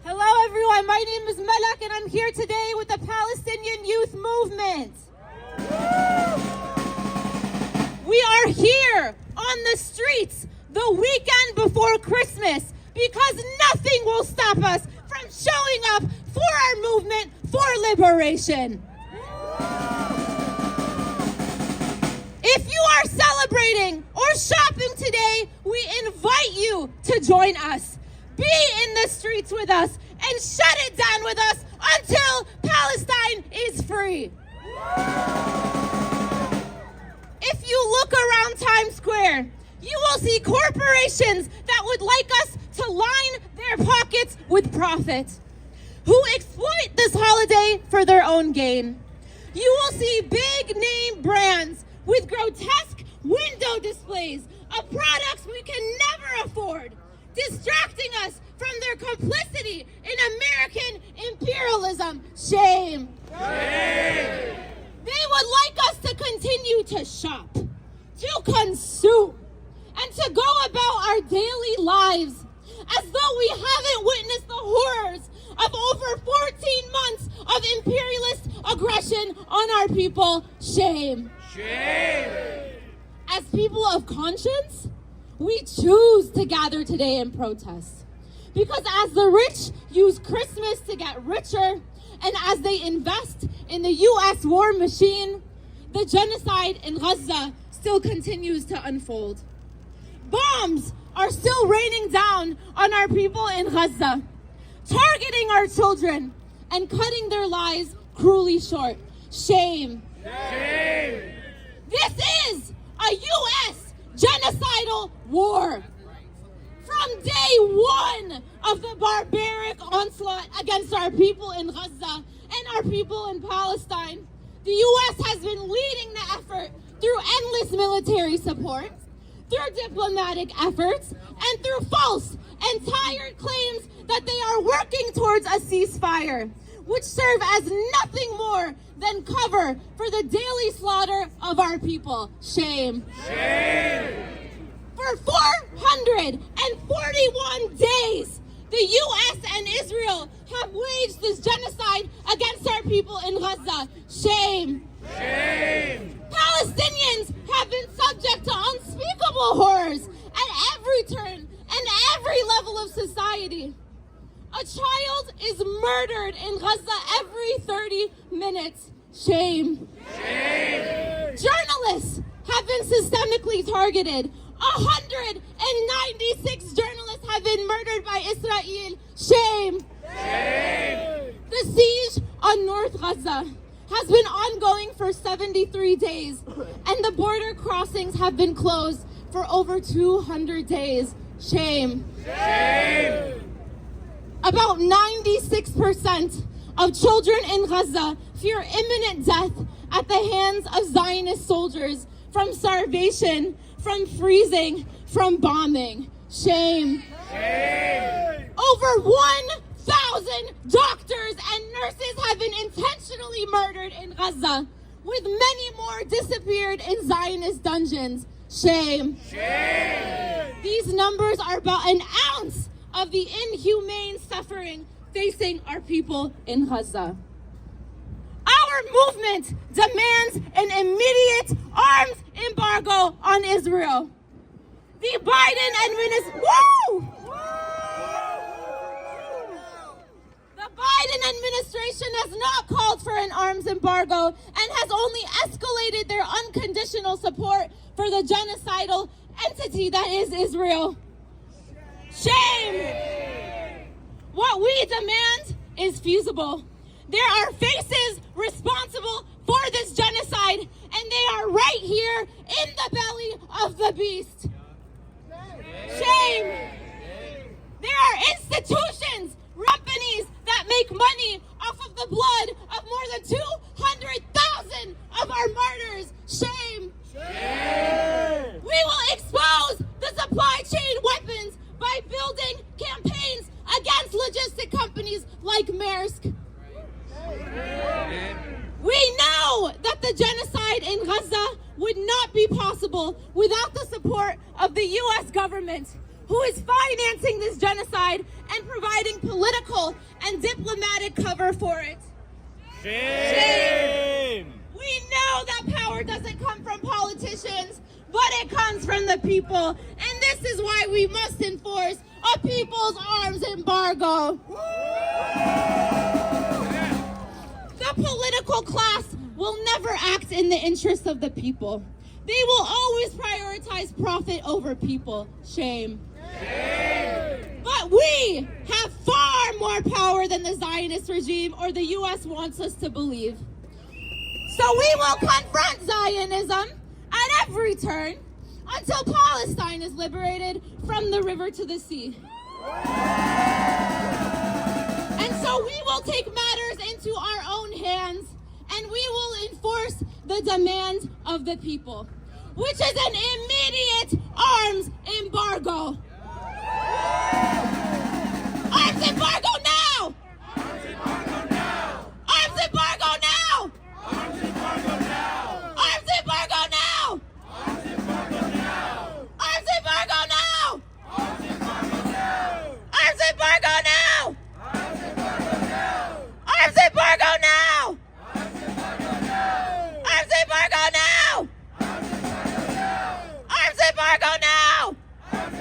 Hello everyone, my name is Malak and I'm here today with the Palestinian Youth Movement. We are here on the streets the weekend before Christmas because nothing will stop us from showing up for our movement for liberation. If you are celebrating or shopping today, we invite you to join us. Be in the streets with us and shut it down with us until Palestine is free. If you look around Times Square, you will see corporations that would like us to line their pockets with profit, who exploit this holiday for their own gain. You will see big name brands with grotesque window displays of products we can never afford, distracting us from their complicity in American imperialism. Shame. Shame. They would like us to continue to shop, to consume, and to go about our daily lives as though we haven't witnessed the horrors of over 14 months of imperialist aggression on our people. Shame. Shame. As people of conscience, we choose to gather today and protest. Because as the rich use Christmas to get richer, and as they invest in the U.S. war machine, the genocide in Gaza still continues to unfold. Bombs are still raining down on our people in Gaza, targeting our children and cutting their lives cruelly short. Shame. Shame. This is a U.S. genocidal war. From day one of the barbaric onslaught against our people in Gaza and our people in Palestine, the U.S. has been leading the effort through endless military support, through diplomatic efforts, and through false and tired claims that they are working towards a ceasefire, which serve as nothing more than cover for the daily slaughter of our people. Shame. Shame. For 441 days, the U.S. and Israel have waged this genocide against our people in Gaza. Shame. Shame. Palestinians have been subject to unspeakable horrors at every turn and every level of society. A child is murdered in Gaza every 30 minutes. Shame. Shame. Journalists have been systemically targeted. 196 journalists have been murdered by Israel. Shame. Shame. The siege on North Gaza has been ongoing for 73 days, and the border crossings have been closed for over 200 days. Shame. Shame. About 96% of children in Gaza fear imminent death at the hands of Zionist soldiers from starvation, from freezing, from bombing. Shame. Shame. Over 1,000 doctors and nurses have been intentionally murdered in Gaza, with many more disappeared in Zionist dungeons. Shame. Shame. These numbers are about an ounce of the inhumane suffering facing our people in Gaza. Our movement demands an immediate arms embargo on Israel. The Biden administration, has not called for an arms embargo and has only escalated their unconditional support for the genocidal entity that is Israel. Shame! What we demand is feasible. There are faces responsible for this genocide, and they are right here in the belly of the beast. Shame! There are institutions, companies that make money off of the blood of more than 200,000 of our martyrs. Shame! Shame! We will expose the supply chain weapons by building campaigns against logistic companies like Maersk. We know that the genocide in Gaza would not be possible without the support of the U.S. government, who is financing this genocide and providing political and diplomatic cover for it. Shame! We know that power doesn't come from politicians, but it comes from the people. And this is why we must enforce a people's arms embargo. The political class will never act in the interest of the people. They will always prioritize profit over people. Shame. Shame. But we have far more power than the Zionist regime or the U.S. wants us to believe. So we will confront Zionism at every turn until Palestine is liberated from the river to the sea. And so we will take matters into our own hands, and we will enforce the demands of the people, which is an immediate arms embargo. Arms embargo now! Arms embargo now! Arms embargo now! Arms embargo now! Arms embargo now! Arms embargo now! Arms embargo now! Arms embargo now! Arms embargo now! Arms embargo now! Arms embargo now! Arms embargo now! Arms embargo now! Arms embargo now! Arms embargo now! Arms embargo now! Arms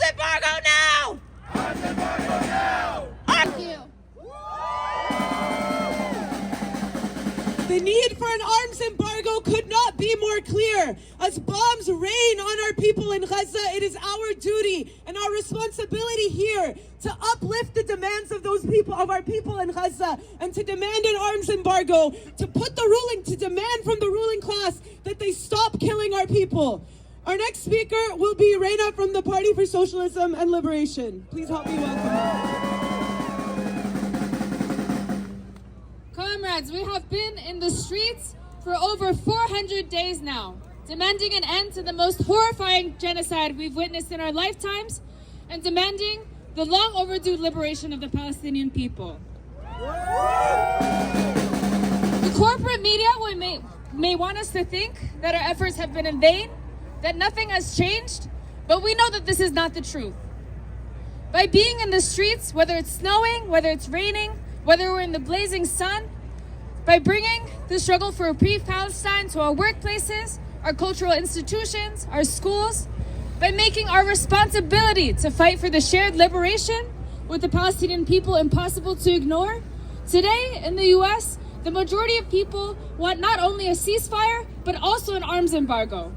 embargo now! Arms embargo now! Thank you. The need for an arms embargo could not be more clear. As bombs rain on our people in Gaza, it is our duty and our responsibility here to uplift the demands of those people, of our people in Gaza, and to demand an arms embargo, to demand from the ruling class that they stop killing our people. Our next speaker will be Reina from the Party for Socialism and Liberation. Please help me welcome her. Comrades, we have been in the streets for over 400 days now, demanding an end to the most horrifying genocide we've witnessed in our lifetimes and demanding the long overdue liberation of the Palestinian people. The corporate media may want us to think that our efforts have been in vain, that nothing has changed, but we know that this is not the truth. By being in the streets, whether it's snowing, whether it's raining, whether we're in the blazing sun, by bringing the struggle for a pre-Palestine to our workplaces, our cultural institutions, our schools, by making our responsibility to fight for the shared liberation with the Palestinian people impossible to ignore, today in the US, the majority of people want not only a ceasefire, but also an arms embargo.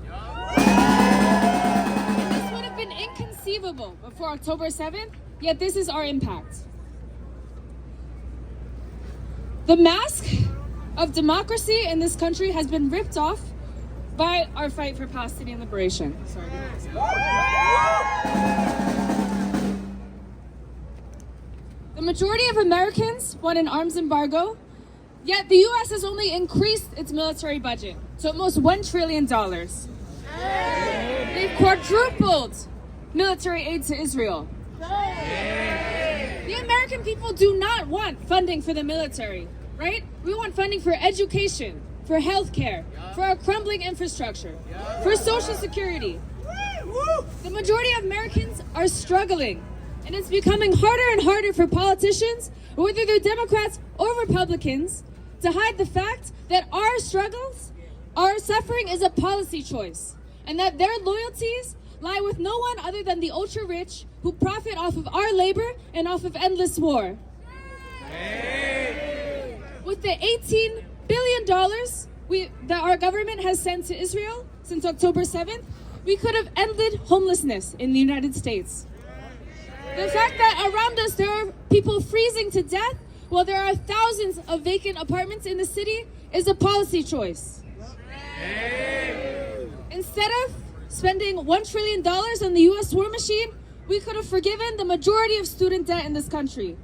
And this would have been inconceivable before October 7th, yet this is our impact. The mask of democracy in this country has been ripped off by our fight for Palestinian liberation. The majority of Americans want an arms embargo, yet the U.S. has only increased its military budget to almost $1 trillion. They've quadrupled military aid to Israel. The American people do not want funding for the military, right? We want funding for education, for healthcare, for our crumbling infrastructure, for Social Security. The majority of Americans are struggling And it's becoming harder and harder for politicians, whether they're Democrats or Republicans, to hide the fact that our struggles, our suffering is a policy choice, and that their loyalties lie with no one other than the ultra-rich who profit off of our labor and off of endless war. With the $18 billion that our government has sent to Israel since October 7th, we could have ended homelessness in the United States. The fact that around us there are people freezing to death while there are thousands of vacant apartments in the city is a policy choice. Instead of spending $1 trillion on the US war machine, we could have forgiven the majority of student debt in this country.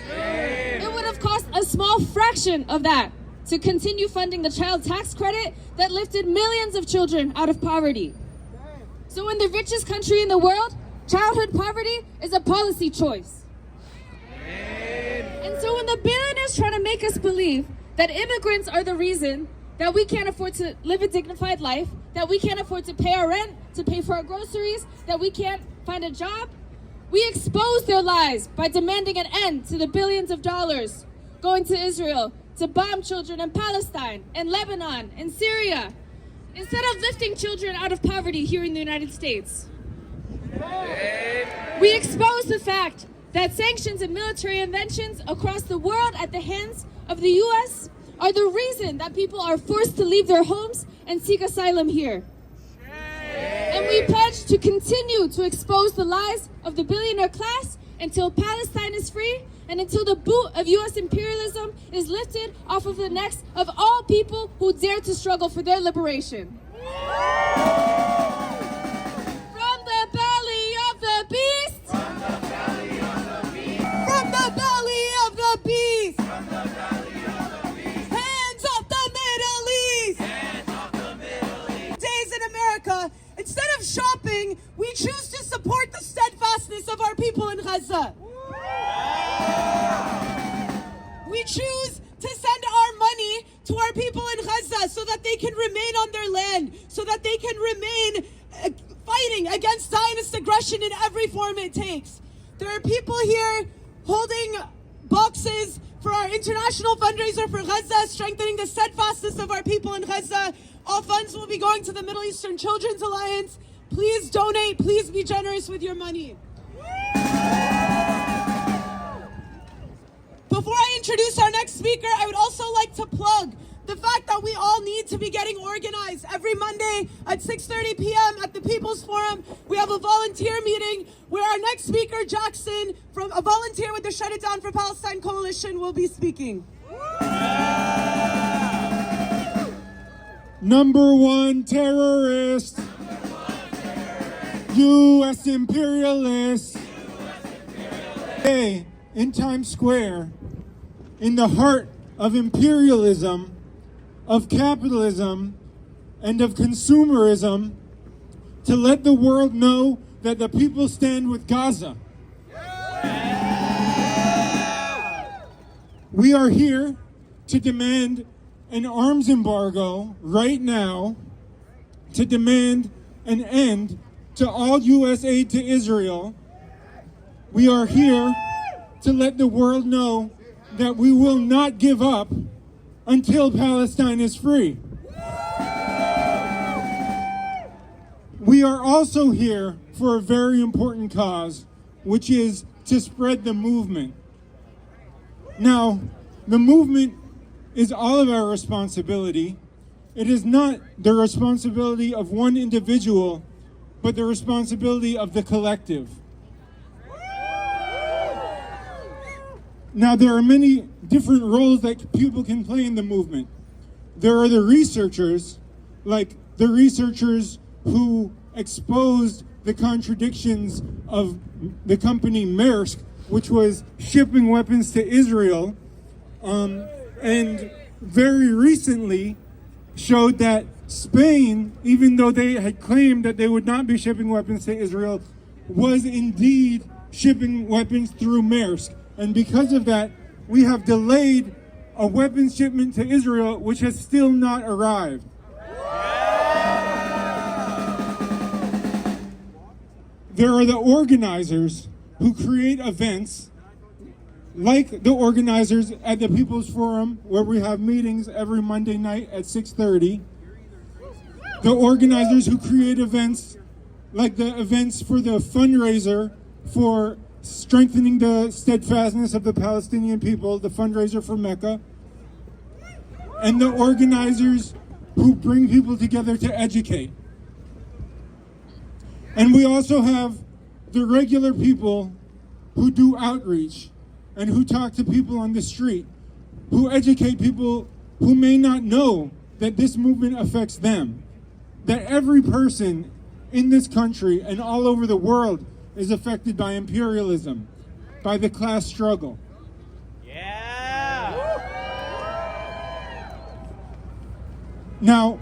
It would have cost a small fraction of that to continue funding the child tax credit that lifted millions of children out of poverty. So in the richest country in the world, childhood poverty is a policy choice. And so when the billionaires try to make us believe that immigrants are the reason that we can't afford to live a dignified life, that we can't afford to pay our rent, to pay for our groceries, that we can't find a job, we expose their lies by demanding an end to the billions of dollars going to Israel to bomb children in Palestine, in Lebanon, in Syria, instead of lifting children out of poverty here in the United States. We expose the fact that sanctions and military inventions across the world at the hands of the US are the reason that people are forced to leave their homes and seek asylum here. And we pledge to continue to expose the lies of the billionaire class until Palestine is free and until the boot of US imperialism is lifted off of the necks of all people who dare to struggle for their liberation. From the belly of the beast! From the belly of the beast! From the belly of the beast! From the belly of the beast! Hands off the Middle East! Hands off the Middle East! Days in America, instead of shopping, we choose to support the steadfastness of our people in Gaza. We choose to send our money to our people in Gaza so that they can remain on their land, so that they can remain fighting against Zionist aggression in every form it takes. There are people here holding boxes for our international fundraiser for Gaza, strengthening the steadfastness of our people in Gaza. All funds will be going to the Middle Eastern Children's Alliance. Please donate. Please be generous with your money. Before I introduce our next speaker, I would also like to plug the fact that we all need to be getting organized. Every Monday at 6:30 p.m. at the People's Forum, we have a volunteer meeting where our next speaker, Jackson, from a volunteer with the Shut It Down for Palestine Coalition, will be speaking. Number one terrorist, U.S. imperialist. Today, in Times Square, in the heart of imperialism, of capitalism, and of consumerism, to let the world know that the people stand with Gaza. We are here to demand an arms embargo right now, to demand an end to all U.S. aid to Israel. We are here to let the world know that we will not give up until Palestine is free. We are also here for a very important cause, which is to spread the movement. Now, the movement is all of our responsibility. It is not the responsibility of one individual, but the responsibility of the collective. Now, there are many different roles that people can play in the movement. There are the researchers, like the researchers who exposed the contradictions of the company Maersk, which was shipping weapons to Israel, and very recently showed that Spain, even though they had claimed that they would not be shipping weapons to Israel, was indeed shipping weapons through Maersk. And because of that, we have delayed a weapons shipment to Israel, which has still not arrived. There are the organizers who create events like the organizers at the People's Forum, where we have meetings every Monday night at 6:30. The organizers who create events like the events for the fundraiser for strengthening the steadfastness of the Palestinian people, the fundraiser for Mecca. And the organizers who bring people together to educate. And we also have the regular people who do outreach and who talk to people on the street, who educate people who may not know that this movement affects them, that every person in this country and all over the world is affected by imperialism, by the class struggle. Now,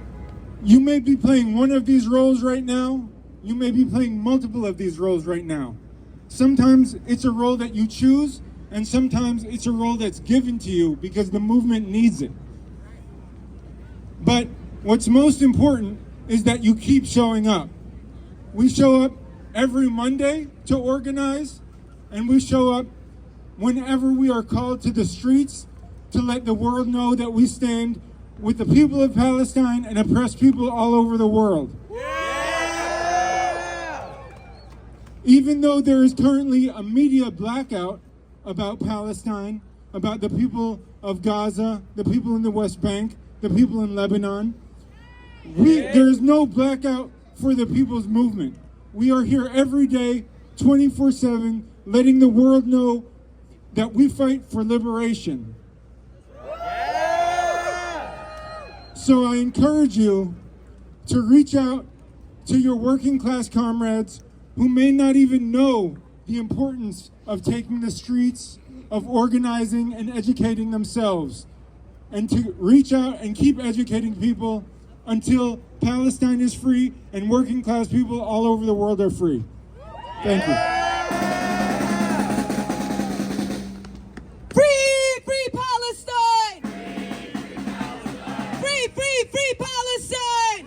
you may be playing one of these roles right now. You may be playing multiple of these roles right now. Sometimes it's a role that you choose, and sometimes it's a role that's given to you because the movement needs it. But what's most important is that you keep showing up. We show up every Monday to organize, and we show up whenever we are called to the streets to let the world know that we stand with the people of Palestine and oppressed people all over the world. Even though there is currently a media blackout about Palestine, about the people of Gaza, the people in the West Bank, the people in Lebanon, there is no blackout for the people's movement. We are here every day, 24/7, letting the world know that we fight for liberation. So I encourage you to reach out to your working class comrades who may not even know the importance of taking the streets, of organizing and educating themselves, and to reach out and keep educating people until Palestine is free and working class people all over the world are free. Thank you. Free, free Palestine! Free, free, free Palestine!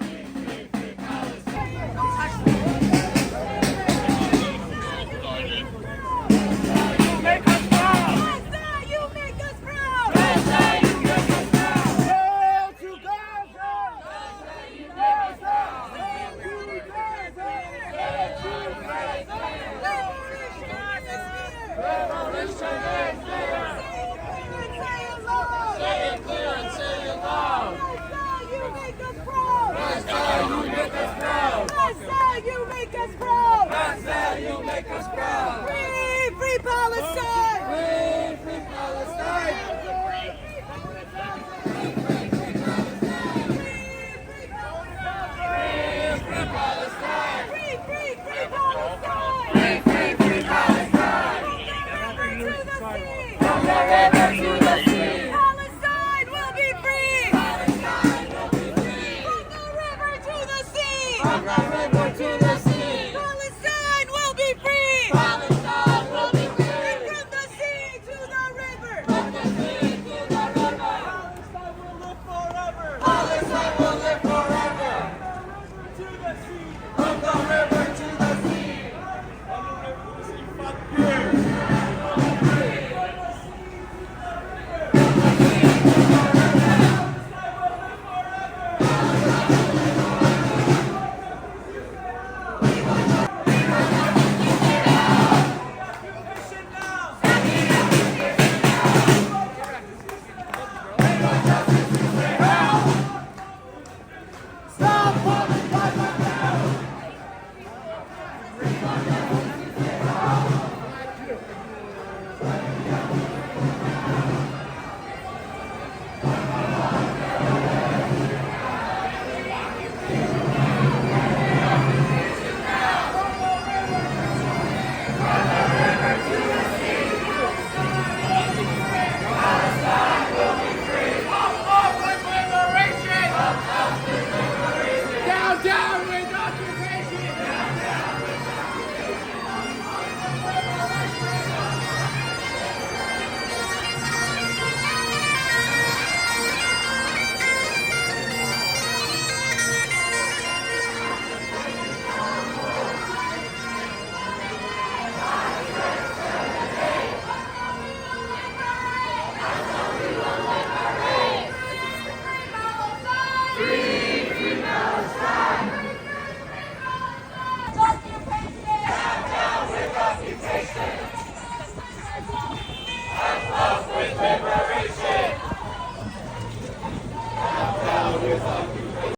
Free, free Palestine! Free, free Palestine! Palestine will be free! Palestine will be free! From the river to the sea! From the river to the sea! Palestine will be free! Palestine will be free! From the sea to the river! From the sea to the river! Palestine will live forever! Palestine will live forever! From the river to the sea! From the river to the sea! Fuck you! preparation. Countdown with a